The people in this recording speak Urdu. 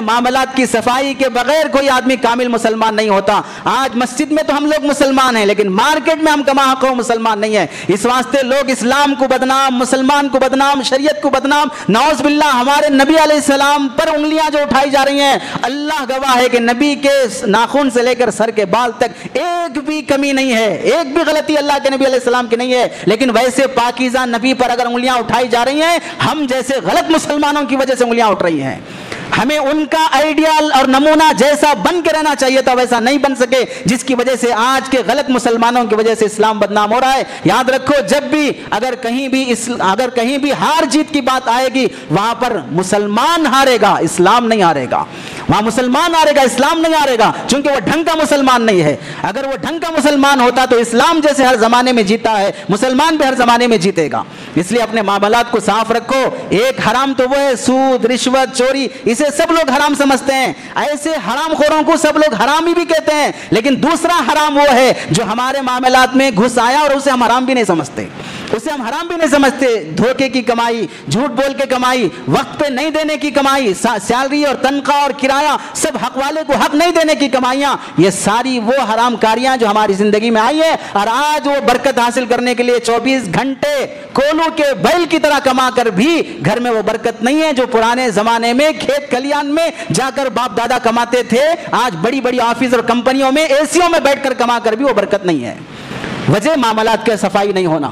معاملات کی صفائی کے بغیر کوئی آدمی کامل مسلمان نہیں ہوتا. آج مسجد میں تو ہم لوگ مسلمان ہیں لیکن مارکیٹ میں ہم کما حق مسلمان نہیں ہیں. اس واسطے لوگ اسلام کو بدنام, مسلمان کو بدنام, شریعت کو بدنام, نعوذ باللہ ہمارے نبی علیہ السلام پر انگلیاں جو اٹھائی جا رہی ہیں, اللہ گواہ ہے کہ نبی کے ناخن سے لے کر سر کے بال تک ایک بھی کمی نہیں ہے, ایک بھی غلطی اللہ کے نبی علیہ السلام کی نہیں ہے. لیکن ویسے پاکیزہ نبی پر اگر انگلیاں اٹھائی جا رہی ہیں, ہم جیسے غلط مسلمانوں کی وجہ سے انگلیاں اٹھ رہی ہیں. ہمیں ان کا آئیڈیال اور نمونہ جیسا بن کے رہنا چاہیے تھا ویسا نہیں بن سکے, جس کی وجہ سے آج کے غلط مسلمانوں کی وجہ سے اسلام بدنام ہو رہا ہے. یاد رکھو, جب بھی اگر کہیں بھی ہار جیت کی بات آئے گی, وہاں پر مسلمان ہارے گا, اسلام نہیں ہارے گا. وہاں مسلمان ہارے گا, اسلام نہیں ہارے گا, چونکہ وہ ڈھنگ کا مسلمان نہیں ہے. اگر وہ ڈھنگ کا مسلمان ہوتا تو اسلام جیسے ہر زمانے میں جیتا ہے, مسلمان بھی ہر زمانے میں جیتے گا. اس لیے اپنے معاملات کو صاف رکھو. ایک حرام تو وہ ہے سود, رشوت, چوری, اسے سب لوگ حرام سمجھتے ہیں. ایسے حرام خوروں کو سب لوگ حرامی بھی کہتے ہیں. لیکن دوسرا حرام وہ ہے جو ہمارے معاملات میں گھس آیا اور اسے ہم حرام بھی نہیں سمجھتے, اسے ہم حرام بھی نہیں سمجھتے. دھوکے کی کمائی, جھوٹ بول کے کمائی, وقت پہ نہیں دینے کی کمائی, سیلری اور تنخواہ اور کرایہ سب حق والے کو حق نہیں دینے کی کمائیاں, یہ ساری وہ حرام کاریاں جو ہماری زندگی میں آئی ہیں. اور آج وہ برکت حاصل کرنے کے لیے 24 گھنٹے کولو کے بیل کی طرح کما کر بھی گھر میں وہ برکت نہیں ہے جو پرانے زمانے میں کھیت کھلیان میں جا کر باپ دادا کماتے تھے. آج بڑی بڑی آفس اور کمپنیوں میں ایسیوں میں بیٹھ کر کما کر بھی وہ برکت نہیں ہے. وجہ معاملات کا صفائی نہیں ہونا.